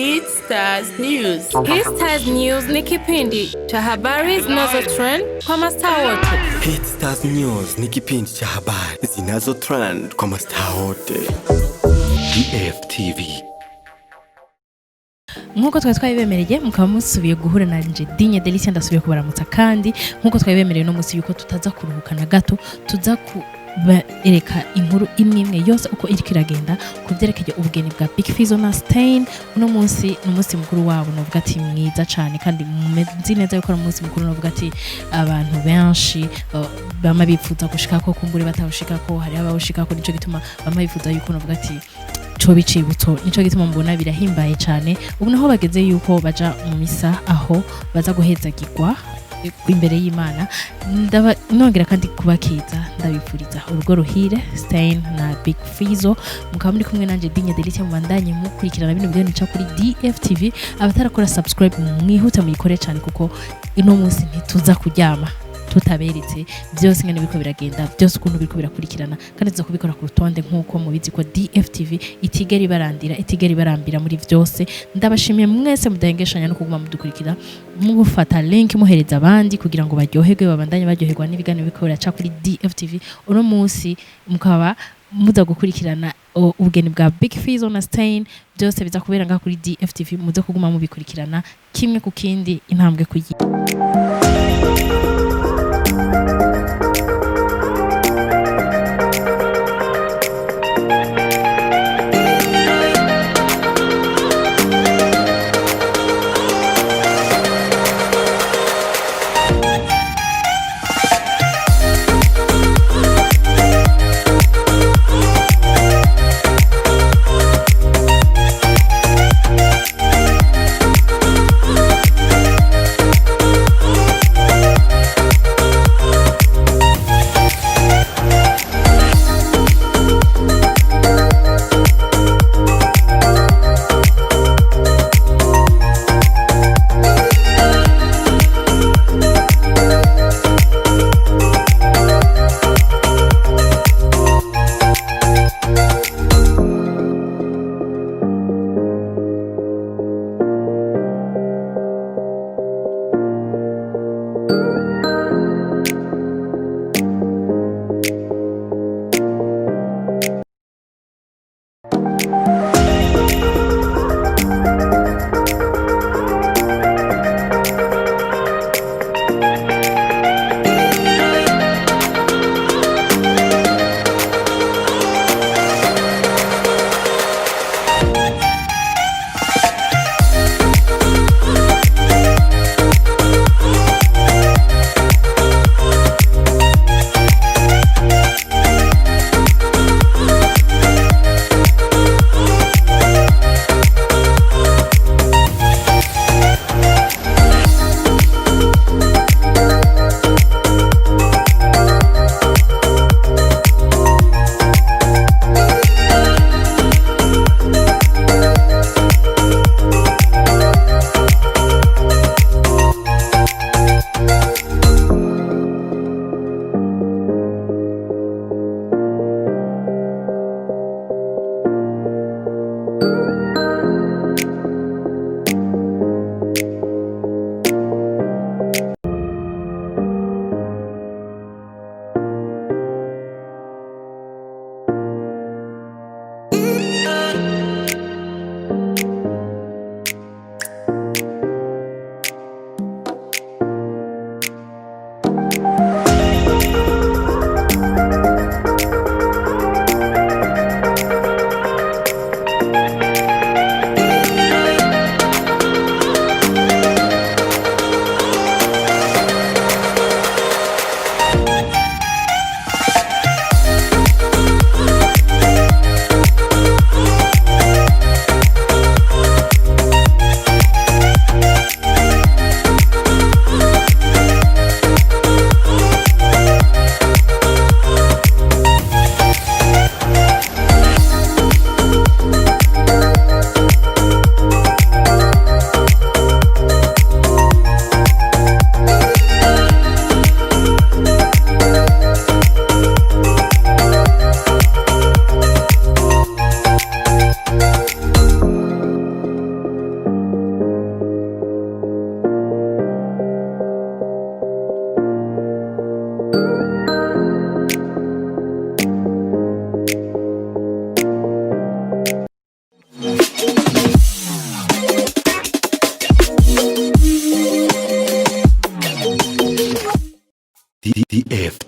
Hit Stars News. Hit Stars News ni kipindi cha habari zinazotrend kwa mastaa wote. Hit Stars News ni kipindi cha habari zinazotrend kwa mastaa wote. DFTV. Nkuko twabibemereye mukaba musubiye guhura na nje Dinye Delicia ndasubiye kubaramutsa kandi nkuko twabibemereye no musi yuko tutaza kuruhukana gato tuza ereka inkuru imwe yose uko iri kiragenda kuvyerekeye ubugeni bwa Big Fizzo na Stain. Uno munsi n'umunsi mukuru wabo novuga ati mwiza cyane kandi mumezi neza yuko n'umunsi mukuru novuga ati abantu benshi bama bifuza gushika ko kumbure batawushika ko hari abawushika ko nico gituma bama bifuza yuko novuga ati cyo bicibutso nico gituma mbona birahimbaye cyane. Ubu naho bageze yuko baja mu misa aho baza guhezagirwa imbere y'Imana. Nongera kandi kubakiza ndabipfuriza urugo ruhire Stain na Big Fizzo. Mukaba muri kumwe nanje Dinye Delicia mubandanye mukurikirana bino video nica kuri DFTV. Abatarakora subscribe mwihute muyikore cyane kuko ino munsi ntituza kuryama tutaberetse byose ngene biko biragenda byose ukuntu biko birakurikirana kandi tuza kubikora ku rutonde nkuko mubizi ko DFTV itigeri barambira muri byose. Ndabashimiye mwese mudahengeshanya no kuguma mudukurikira mu gufata link muhereza abandi kugira ngo baryoherwe babandanye baryoherwa n'ibiganiro biko biraca kuri DFTV. Uno munsi mukaba muza gukurikirana ubugeni bwa Big Fizzo na Stain byose biza kubera nga kuri DFTV. Muze kuguma mubikurikirana kimwe ku kindi intambwe kuyi.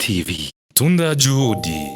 TV. Tunda juhudi.